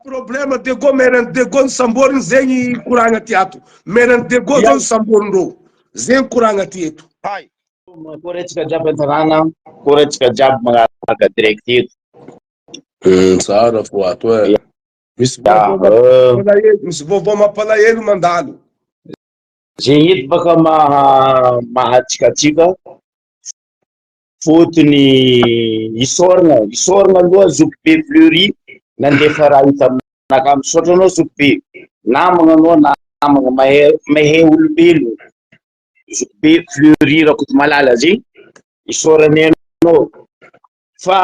problema de go meren de go samborin zengi kuranga tiatu meren de go zon samborndo zen kuranga tietu hay koretsika jiaby antarana koretsika jiaby magnaraka directive tsara fo ato misy vovô mampalahelo mandalo zay hita baka mahatikatsika fotony isoragna aloha zoky be fleury nandefa raha hita aminaka misaotra anao zoky be namagna anao namagna mahay olombelo zoky be fleury raha koty malala zay isorany anao fa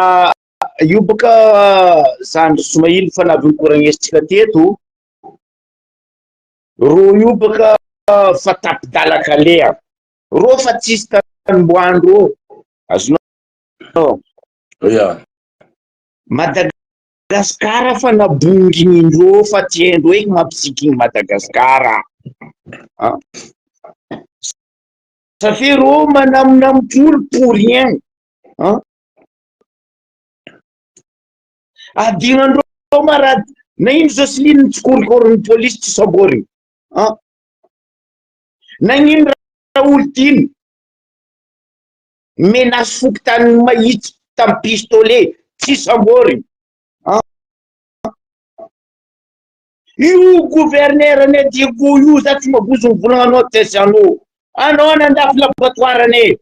io baka Sandro Somaily fa navy nikoragnetsika teto ro io baka fa tapidalaka lea ro fa tsisy tanimboandro azonao Madagasikara fa nabongindro fa tiendro eky mampisikiny Madagasikara ça fait ro manamonamotolo pour rien adignandro marady na ino Jocelyne tsikorikoriny polisy tsy samboriny nagnino raha olo tiny menace fokotany mahitsy tamy pistolet tsy samboriny io gouverneur ane Diego io za tsy magozo mivolagna anao tesanao anao nandafo laboratoire ane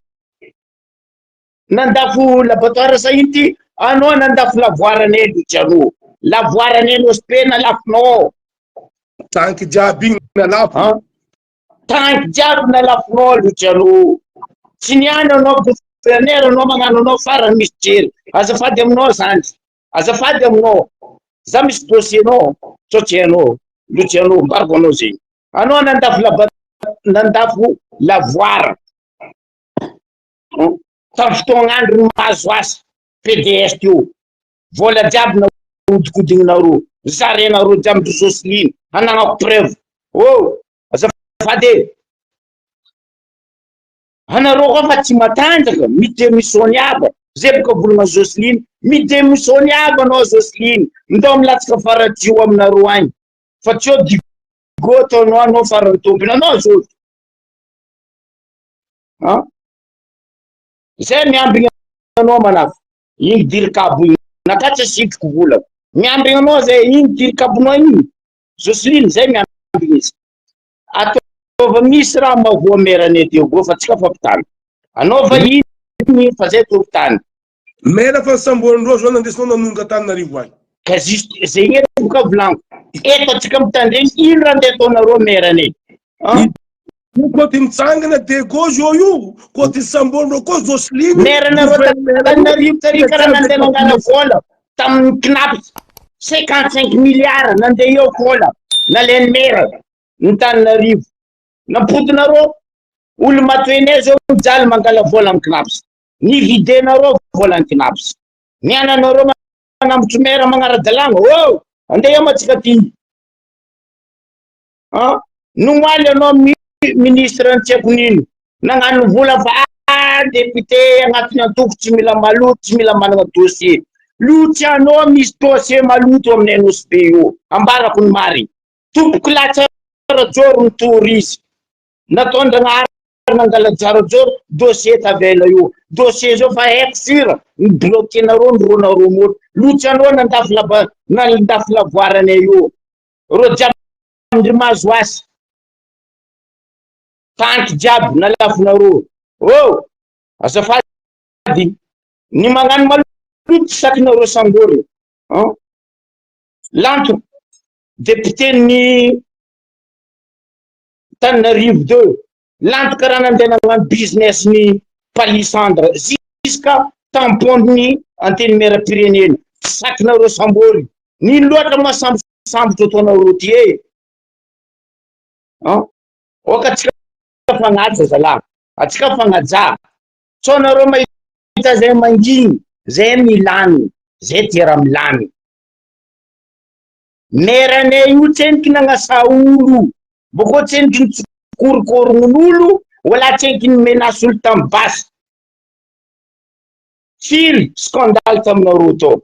nandafo laboratoire sainty anao nandafo lavoire ane lotsianao lavoire ane nospe nalafinao tanky jiaby nalafo tanky jiaby nalafinao lotsianao tsy niany anao gouverneur anao magnano anao farany misy jery azafady aminao zany azafady aminao za misy dossier anao tsotsianao lotsianao mbariko anao zegny anao nandafo lavoire tamy fotoagn'andro mahazo asa PDS teo vola jiaby na odikodigninareo zarenareo jiaby Jocelyne anagnako preuve azafady anareo koa fa tsy matanjaka midémissiony aby zay boka volagna Jocelyne midémissiony aby anao Jocelyne ndao milatsaka faradio aminareo agny fa tsy eo digoto anao farany tompony anao zao zay miambigny anao manafo igny dirikabo igny nakatsy asitriko vola miambigny anao zay igny dirikabonao igny Jocelyne zay miambigny izy ataova misy raha mavoa merane Diego fa tsika fampitany anaova iny fa zay tompitany mera fa samborindreo zao nandesinao nanonga Antananarivo agny ka juste zegny eto boka volaniko eto atsika mitandregny ino raha ndeha ataonareo merane koty mitsangana Diego zao io koty samborindreo koa Jocelyne meranareo Antananarivo tary karaha nandeha nangala vola tamin'ny knaps 55 milliards nandeha eo vola naleny mera ny Antananarivo nampodinareo olo matoenay zao mijaly mangala vola amin'ny knaps nividenareo vola ny knaps niananareo manambotry mera magnara-dalàgna andeha eo matsika ty nomaly anao ministre ny tsy haiko nino nagnano vola fa député agnatiny antoko tsy mila maloto tsy mila managna dossier lotsianao misy dossier maloto aminay nosy be io ambarako ny mary tompoko latsara joro ny tourisme nataon-dragnahary nangala jara joro dossier tavela io dossier zao fa haiko sira ny bloquenareo ny ronareo moto lotsianao nandafo lavoire anay io ro jiaby mahazo asa tanky jiaby nalafinareo azafady ny magnano maloto sakinareo sambory lanto député ny Antananarivo 2 lanto karaha nandeha nagnano business ny palissandre jusqu'à tampondny anteny mera pirenena sakinareo sambory nino loatra mahasambosambotra ataonareo ty oka tsika fagnaja zala atsika fagnaja tsonareo mahita zay manginy zay milany zay tera milany meranay io tseniky nagnasa olo boko tseniky nitsikorikorognin'olo wala tseniky ny menace olo tamy basy firy scandale taminareo tô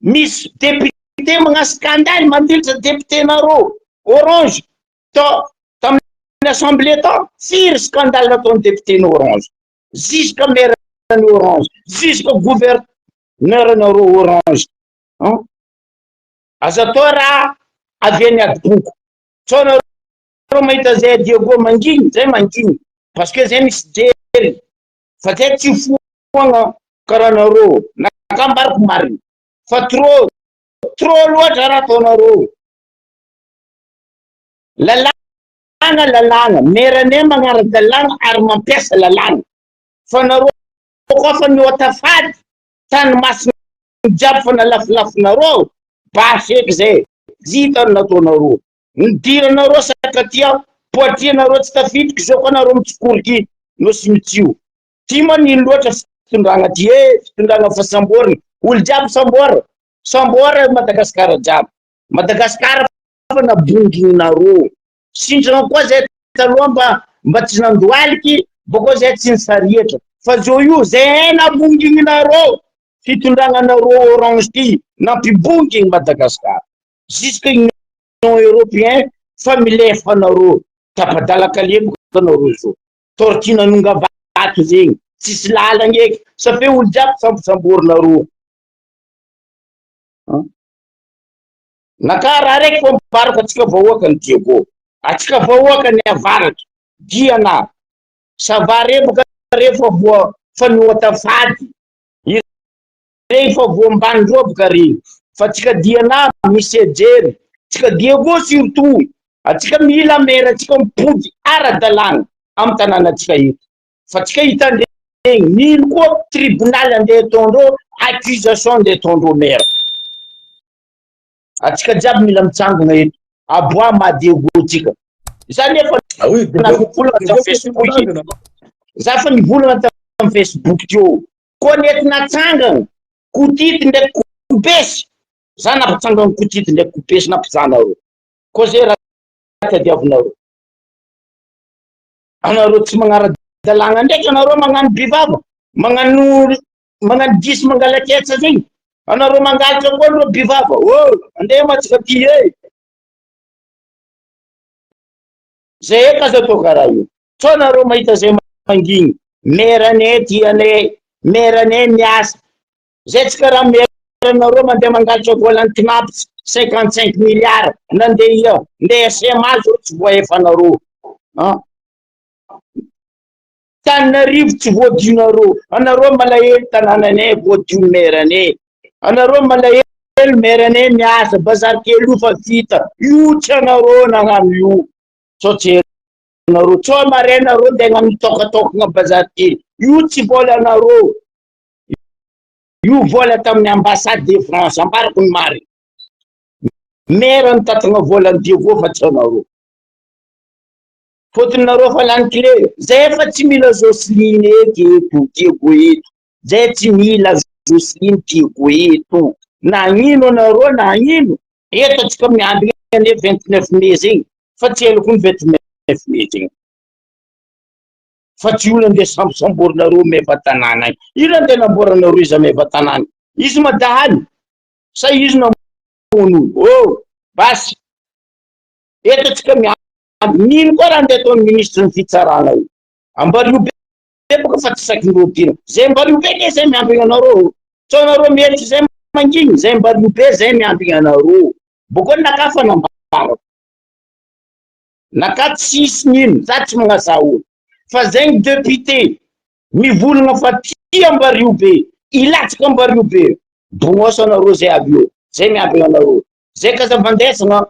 misy député magna scandale mandilitra député-nareo Orange tamin'ny assemblée tao, firy scandale nataon'ny député-ny Orange, jusqu'à maire-ny Orange, jusqu'à gouverneur-nareo Orange. Aza atao raha avy any Adiboko, sao nareo mahita zay Diego manginy, zay manginy parce que zay misy jery, fa zay tsy foagna karaha nareo, nakambariko marina, fa trop loatra raha ataonareo. Lalàna, maire-nay magnara-dalàna ary mampiasa lalàna, fa nareo koa fa niotafady tany masina jiaby fa nalafilafinareo, basy eky zay, zitany nataonareo, nidiranareo sakatia, poitrier-nareo tsy tafitiky, zao koa nareo mitsikoriky no sy mitsio. Ty moa nino loatra fitondragna ty fitondragna fa samborina, olo jiaby sambora Madagasikara jiaby, Madagasikara fa nabonginareo. Sindrana koa zay taloha mba tsy nandoaliky, boko zay tsy nisarihatra, fa zao io zay nabonginareo, fitondragnanareo Orange ty nampibonginy Madagasikara, jusque Union Européen fa milefanareo, tapadalakalemoka nareo zao, tortina nonga vato zegny, tsisy lalagna eky, safe olo jiaby sambosamborinareo. Naka raha raiky fô mibaraka atsika vahoaka ny Diego, atsika vahoaka ny avaratra, diana sava rebaka rehefa voa fa niotafady, regny fa voambany robaka regny, fa tsika diana misy ejery, tsika Diego surtout, atsika mila maire atsika mipody ara-dalàna amy tanànatsika eto, fa tsika hitandregny mino koa tribunal andeha ataondreo, accusation andeha ataondreo maire. Atsika jiaby mila mitsangana eto, aboa Diego tsika. Zany efa navolagna tamin'ny Facebook, za fa nivolagna tamin'ny Facebook teo, koa nentina natsangana kotity ndraiky kopesy, za nampitsangana kotity ndraiky kopesy nampizanareo, koa zay raha tadiavinareo. Anareo tsy magnara-dalàna ndraiky, anareo magnano bivava, magnano disy mangalaketsa zegny, anareo mangalatra koa anareo bivava, andeha matsika ty zay eky aza atao karaha io. So anareo mahita zay manginy, maire-nay dianay, maire-nay miasa, zay tsy karaha maire-nareo mandeha mangalatra volany tinapitsy 55 milliards, nandeha SMA zao tsy voaefanareo. Tananarivo tsy voadionareo, anareo malahelo tanànanay voadio maire-nay, anareo malahelo maire-nay miasa, bazary kely io fa vita, io tsy anareo nagnano io, so tsy anareo, so marainareo ndeha mitokatokagna bazary kely, io tsy vola anareo, io vola tamin'ny ambassade de France, ambarako ny mary, maire nitatagna volany Diego fa tsy anareo. Fotony nareo fa lany clé, zay fa tsy mila Jocelyne eky eto, Diego eto, zay tsy mila Jocelyne Diego eto, nagnino anareo nagnino, eto atsika miambigny ane 29 mai zegny, fa tsy ela koa ny 29 mai zegny, fa tsy olo andeha sambosamborinareo mefa tanàna, ino andeha namboranareo izy mefa tanàna, izy madahaly, sa izy namono, basy, eto atsika nino koa raha andeha ataon'ny ministre ny fitsarana io, ambario be boka fa tsy sakin-dreo tina, zay mbario be ke zay miambigny anareo, so anareo miheritry zay manginy, zay mbario be zay miambigny anareo, boko naka fa nambarako, naka tsisy nino, za tsy magnasa olo, fa zegny député mivolagna fa tia mbario be, ilatsika ambario be, bognoso anareo zay aby io, zay miambigny anareo, zay kazavandesagna,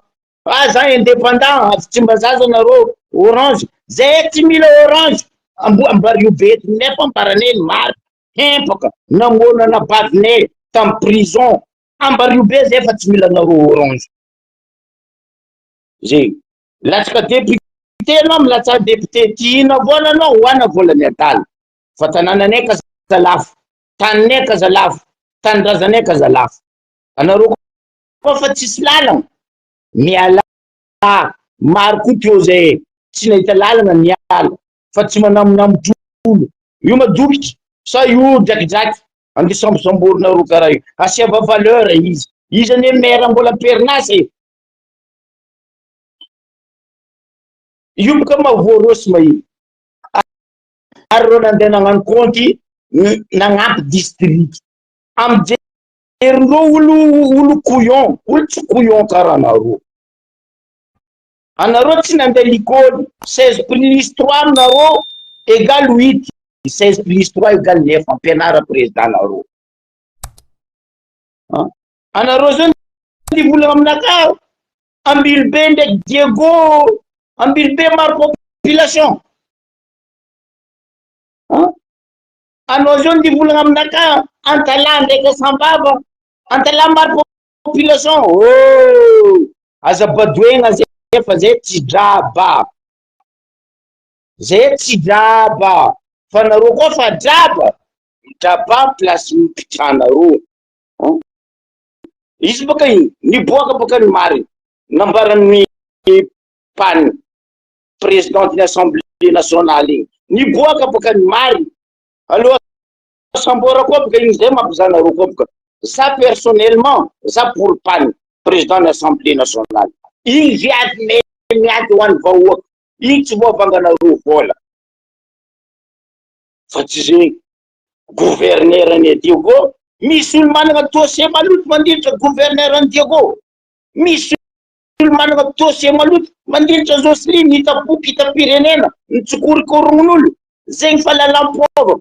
za indépendant, avy tsy mba zaza anareo Orange, zay tsy mila Orange, ambario be, nefa ambaranay mary, hempaka, namono nabavinay tamy prison, ambario be zay fa tsy mila anareo Orange. Zay, latsaka député anao milatsa député, tiana vola anao, hoana volany adala, fa tanànanay kazalafo, taninay kazalafo, tanindrazanay kazalafo, anareo koa fa tsisy lalagna, miala maro koa teo zay, tsy nahita lalagna miala, fa tsy manamonamotry olo, io madokitry, sa io drakidraky, ande samborina ro karaha io asiava valeur izy zany maire mbola pernasy io boka mavoarosy mahiny ary ro nandeha nagnano compte nagnampy district amijerin'reo olo couillon olo tsy couillon karaha anareo tsy nandeha l'icôly 16 plus 3 aminareo égale 8 16 plus 3 égale 9 ampianara président nareo anareo zao nivolagna aminaka Ambilobe ndraiky Diego Ambilobe maro population anao zao nivolagna aminaka Antala ndraiky Sambava Antala maro population aza badoegna zay fa zay tsy draba fa nareo koa fa draba place mipitranareo izy baka iny niboaka baka ny mariny nambaran'ny pani président de l'Assemblée nationale iny niboaka baka ny mariny aloha sambora koa baka iny zay mampizanareo koa baka ça personnellement ça pour pani président de l'Assemblée nationale iny miady ho an'ny vahoaka iny tsy voavanganareo vola fa tsy zay gouverneur any Diego misy olo manana dossier maloto mandilitra gouverneur any Diego misy olo manana dossier maloto mandilitra Jocelyne hitapoky hitapirenena nitsikorikorognin'olo zegny fahalalam-pova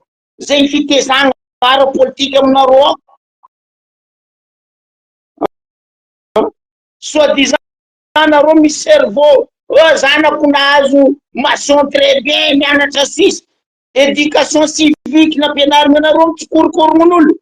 zegny fitezagna ara politika aminareo soi-disant nareo misy cerveau zanako nahazo maçon très bien mianatra sisy éducation civique nampianarina anareo mitsikorikorognin'olo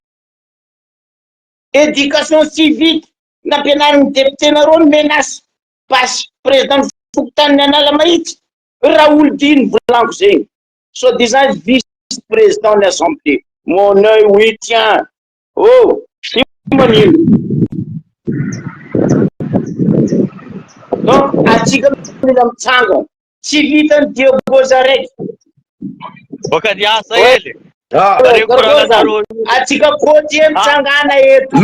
éducation civique nampianariny député nareo ny menace pasy président fokontany anala mahitsy Raoul Dine volanko zegny soi-disant vice président de l'Assemblée mon œil oui tiens tsy manino donc atsika mila mitsanga tsy vitany Diego zaraiky boka niasa ele atsika koty mitsangana eto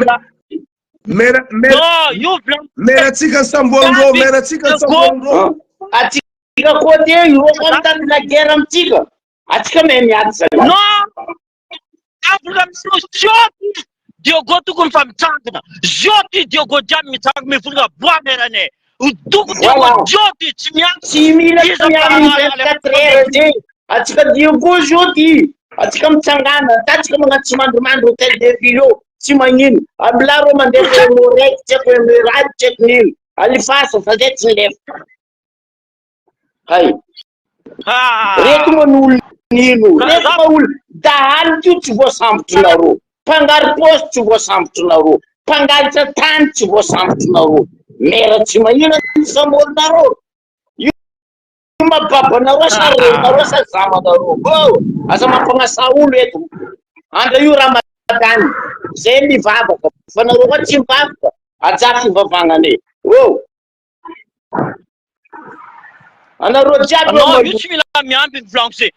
meratsika samborindreo meratsika samborindreo atsika koty io mitady la guerre amitsika atsika mahay miady zala zoty Diogo tokony fa mitsangana zoty Diogo jiaby mitsangana mivolagna boamerane toko Diogo zoty tsy mila miamy 24 heures zegny atsika Diogo zoty atsika mitsangana tatsika magnano tsy mandromandro hôtel de ville tsy magnino ambilaro mandeha mo raiky tsy haiko emirady tsy haiko nino alifasa fa zay tsy lefa hay reky manolo nino reky maolo dahalo tio tsy voasambotry nareo mpangary poste tsy voasambotry nareo mpangalitra tany tsy voasambotry nareo mera tsy magnino samborinareo io mababanareo sa renareo sa zamanareo aza mampanasa olo eto andra io ramadany zay mivavaka fa nareo koa tsy mivavaka ajaky ivavagnane anareo jiaby io tsy mila miampy volanko zay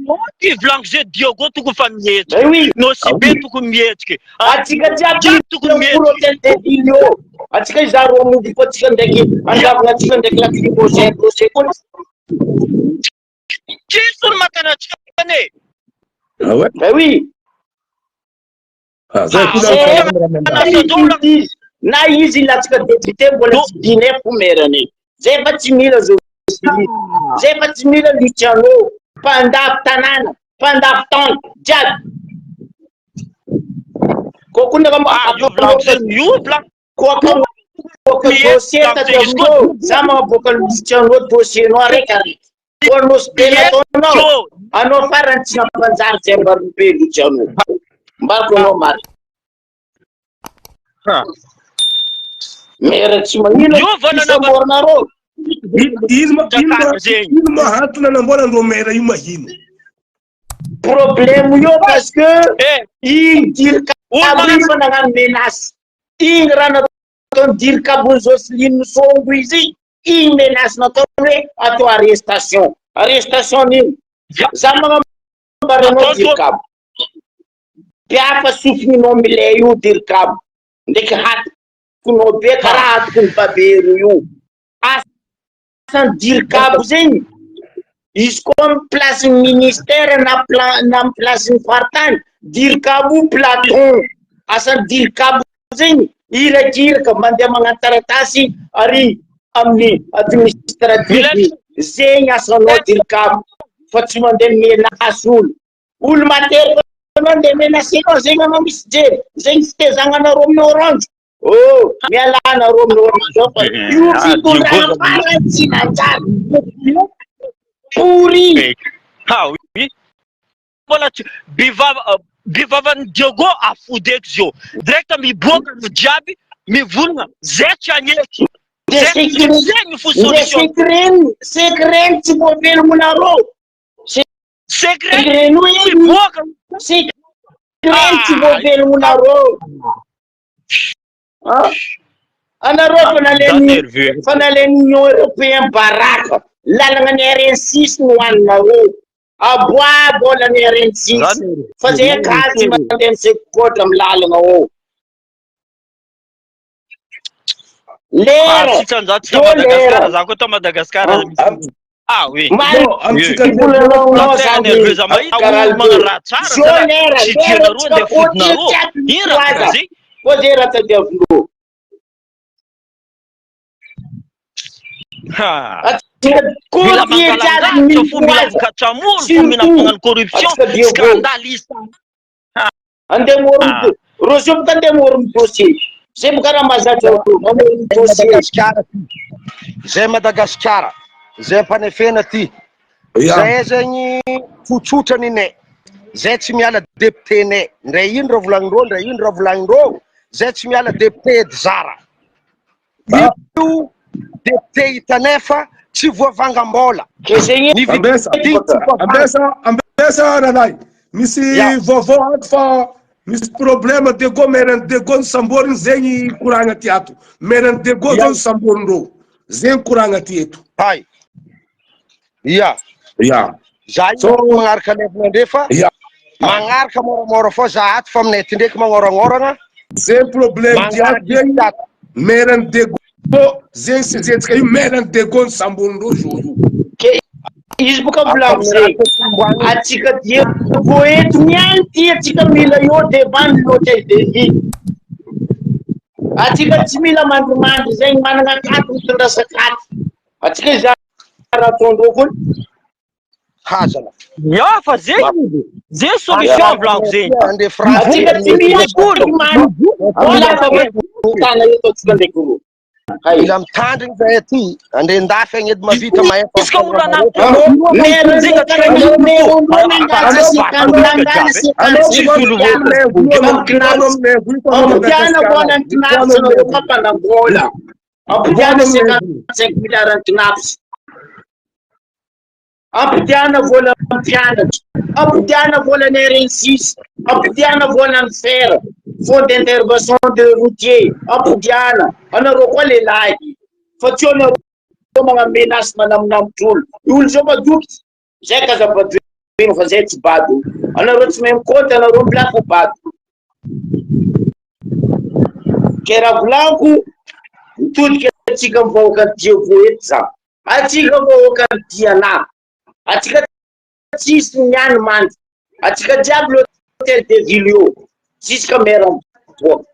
zoty volanko zay Diogo tokony fa mihetsiky no si be tokony mihetsiky atsika jiaby tokony mihetsiky de ville atsika izaro amody koa atsika ndraiky andravagna atsika ndraiky lacrimogen dossier koa kisony makana atsika ne oui na izy latsika député mbola tsy dine fomerany zay fa tsy mila zay fa tsy mila Luciano mpandafy tanàna mpandafy taona jiaby koka dossier tady amin'reo za magnaboaka Luciano dossier no araiky koanosy be nataonao anao farany tsy nampanjary zay mbariny be Luciano mbariko anao mary mera tsy magnino isamborinareo ino mahantona namboarandreo mera io mahino problème io parce que igny dirikabo fa nagnano menace igny raha nataony dirikabony Jocelyne Songo izy igny menace nataony hoe atao arrestation n'igny za magnambaranao dirikabo piafa sofinao milay io dirikabo ndraiky hatikonao be karaha hatikony babero io asany dirikabo zegny izy koa amy place ministère na amy place ny faritany dirikabo platon asany dirikabo zegny irakiraka mandeha magnano taratasy ary amin'ny administratif zegny asanao dirikabo fa tsy mandeha menace olo matetika mandeha menacenao zegny anao misy jery zegny fitezagnanareo amin'ny orange mialanareo amin'ny orange ao fa io fitondrana farany tsy nanjary pourri oui mbola bivavany Diogo afody eky zio direct miboaka ny jiaby mivolagna zay tsy agneky zegny fo solution secret tsy voavelomonareo secret miboaka tsy voavelomonareo anareo fa naleny Union Européen baraka lalagna ny RN6 no hoaninareo abola ny RN6 fa zay galy tsy mandeha misekokotra amy lalagna ao lera Madagascar za ko to Madagascar oui volanao nerveux za mahita mga raha tsara tsy tianareo ndeha fodinareo ino raha zay ko zay raha tadiavinao mila mangalangatra fo mila mikatramory fo mila magnano corruption scandaliste andeha morony rosio boka andeha morony dossier zay boka raha mazatra mamorony dossier zay Madagasikara zay mpanefena ty zay zegny fotsotrany ne zay tsy miala député ne ndray ino raha volagnindreo ndray ino raha volagnindreo zay tsy miala député edy zara io député hitanefa tsy voavangam-bola ambesa nanay misy vaovao ato fa misy problème Dego merany Dego ny samboriny zegny koragna ty ato merany Dego zao ny samborindreo zegny koragna ty eto hay ya za io magnaraka levina ndefa magnaraka moramora fô za ato fa aminay ty ndraiky magnoragnôragna zegny problème jiaby zegny merany Dego zegny sezetsika io merany Dego ny samborindreo zo io izy boka volagno zegny atsika Dego eto niany ty atsika mila io devant l'hôtel de ville atsika tsy mila mandrimandry zegny managna katy mitondrasakaty atsika za raha ataondreo koa hazana ya fa zay solution volagno zegny atsika tsy mila kory wala fa tana eto atsika ndraiky ro ila mitandrigny zay aty andeha ndafy agny edy mavita mahefa izy ka olo ampidiana vola ny tinapy sanareo mampanambola ampidiana 55 milliards ny tinapy ampidiana vola ny mpianatra ampidiana vola ny RN6 ampidiana vola ny fer fond d'intervention de routier ampidiana anareo koa lehilahy fa tsy anareo magna menace manaminamotry olo zao madoky zay kazabadoino fa zay tsy bady anareo tsy mahay mikoty anareo mila fo bady ke raha volako mitodika atsika mivahoaka ny Diogo eto za atsika mivahoaka ny Diana atsika tsisy niany mandry atsika jiaby l'hôtel de ville io tsisika mera mivoaka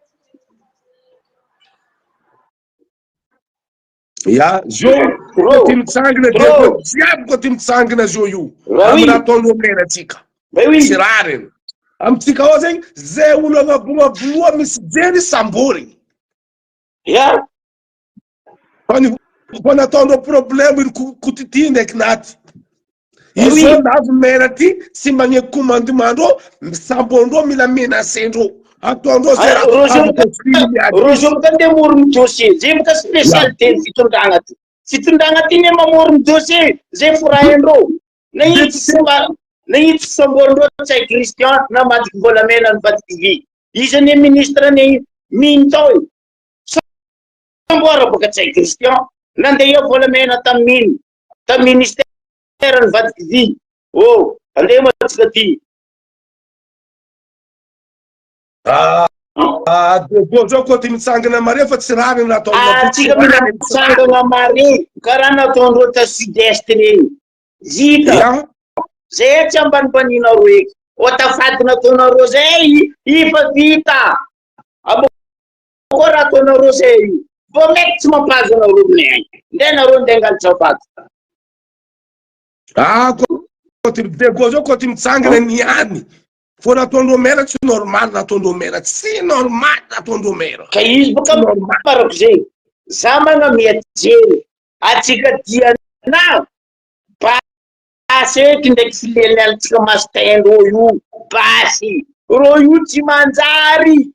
ya zo ko ty mitsangana Dego jiaby ko ty mitsangana zo io amina ataondreo mera atsika tsy raha reny amitsika ao zegny zay olo agnabognaboa misy jery samborigny ya fa nataondreo problème iny kotity ndraiky naty izy zao navy mera ty tsy magne commandement-ndreo sambondreo mila menacendreo ataondreo zay rojo boka ndeha morony dossier zay boka spécialité ny fitondragna ty ne mamorony dossier zay forahendreo nahitsy sambondreo tsay Christian na madiky volamena ny vadiky vy izy ne ministre ne miny tao sambora boka tsay Christian nandeha volamena tam miny tam ministère ny vadiky vy andeha matsika ty Zao koa ty mitsangana mare fa tsy rary natao atsika mila mitsangana mare karaha nataondreo ta sud-est reny zita zay tsy ambanimbanianareo eky otafaty nataonareo zay ifa vita koa raha ataonareo zay vo mety tsy mampahazo anareo aminay agny nde nareo nde angalitsavato Dego zao koa ty mitsangana niany fo nataondreo mera tsy normal nataondreo mera tsy normal nataondreo mera ka izy boka marako zay za magnamety jery atsika diana basy eky ndraiky filely alitsika masitendro io basy ro io tsy manjary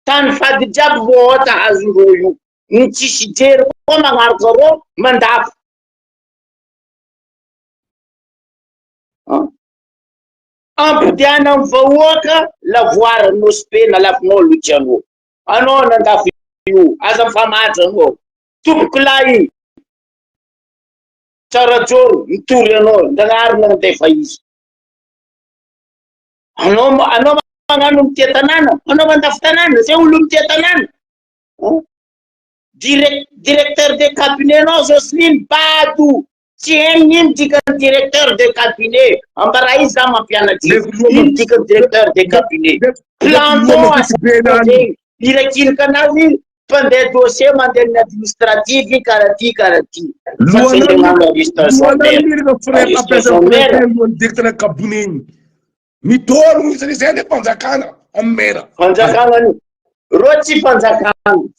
tany fady jiaby vo ota azondreo io ny tsisy jery koa magnaraka zareo mandafo ampodiana amy vahoaka lavoara nosipena lafinao lotsianao anao nandafo io aza mifamatra anao tomboky lahy tsara joro mitory anao ndagnary nandefa izy anao magnano mitia tanàna anao mandafo tanàna zay olo mitia tanàna directeur de cabinet nao Jocelyne Bado tsy ino dikany directeur de cabinet ambara izy za mampianatsy ino dikany directeur de cabinet planton asy irakilaka anazy mpandeha dossier mandeha ny administratif karaty directeur cabinet iny mitôrogno izy zay nde fanjakana amy mera fanjakana ro tsy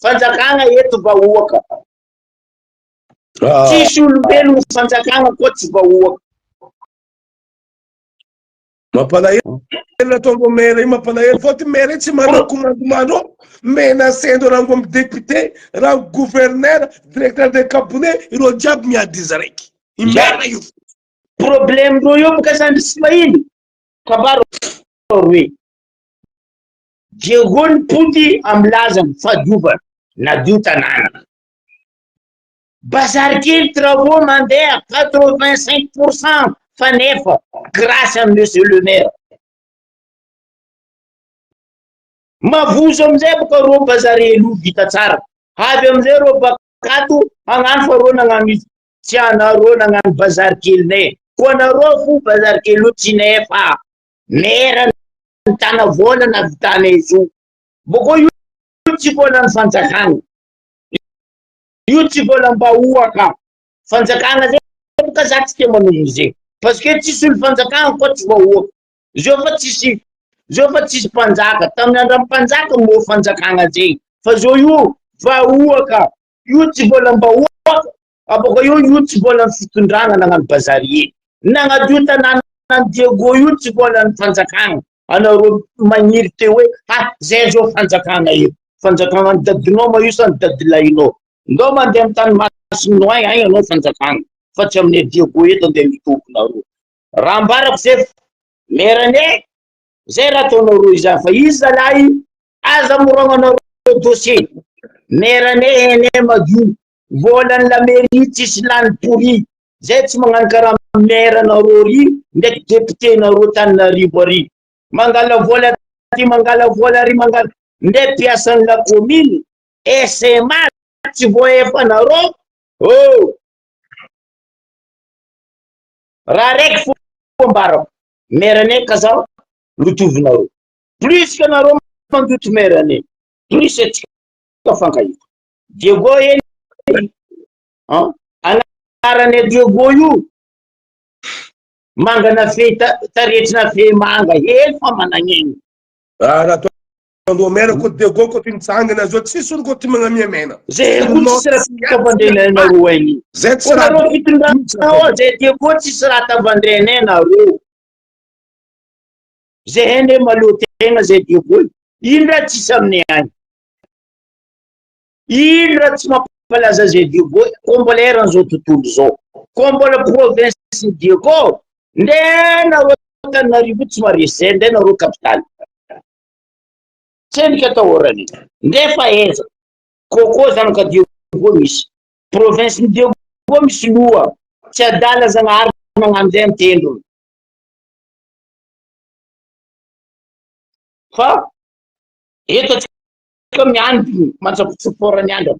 fanjakana eto vahoaka tsisy olombelogno fanjakana koa tsy vahoaka mampalahelo nataondreo mera io mampalahelo fôty mera tsy mana commandement mena sendro rango amy député rango gouverneur directeur de cabinet ireo jiaby miady izy raiky imera io problème ro io boka sandry sy mahiny kabaro roe Diego nipody amy lazany fadiovana nadio tanàna bazary kely travaux mandeha 85% fanefa grâce à monsieur le maire mavozo amizay boka ro bazary elo vita tsara avy amizay ro bakato agnano fa ro nagnano izy tsy anareo nagnano bazary kely nay ko anareo fo bazary kely io tsy nefa mera tana vola na vitana izy io boko io tsy vola ny fanjakana io tsy vola mbahoaka fanjakana zay boka za tsy tia manombo zay parce que tsisy olo fanjakana koa tsy vahoaka zao fa tsisy mpanjaka tamin'ny andra mpanjaka mo fanjakana zay fa zao io vahoaka io tsy vola mbahoaka aboko io tsy vola ny fitondrana nagnano bazary nagnadio tanàna Diego io tsy vola ny fanjakana anareo magniry teo hoe zay zao fanjakana io fanjakana ny dadinao ma io sa ny dadilahinao ndao mandeha amy tany masinao agny anao fanjakana fa tsy amin'ny Diego eto andeha mitomponareo raha ambarako zay merane zay raha ataonareo izany fa izy zalahy aza morogno anareo dossier merane ene madio volan'ny la mairie tsisy lany pourri zay tsy magnano karaha maire nareo ry ndraiky député nareo Tananarivo ary mangala vola ty mangala vola ry mangala nde piasan'ny la commune SMA tsy voaefa nareo raha raiky fo ambarako merane kaza lotovinareo plus que nareo mandoto merane plus atsika fankahita Diego eny anarane Diego io manga na fe taretsy na fe manga hely fa managn'egny nataondreo mera koa Diego koa ty mitsangana zao tsisy olo koa ty magnamia mena zay ko tsisy raha tavandrenanareo agny ko nareo fitondrana zay Diego tsisy raha tavandrenay nareo zay ende maleo tegna zay Diego ino raha tsisy aminay agny ino raha tsy mampalaza zay Diego ko mbola eran'izao tontolo zao ko mbola province Diego nde nareo Tananarivo tsy maresy zay nde nareo capitale tsendriky atahorany ndefa eza kokoa zany ka Diego misy province Diego misy loha tsy adala Zagnahary magnano zay mitendrony fa eto atsika miandry mandrapitsipôrany andro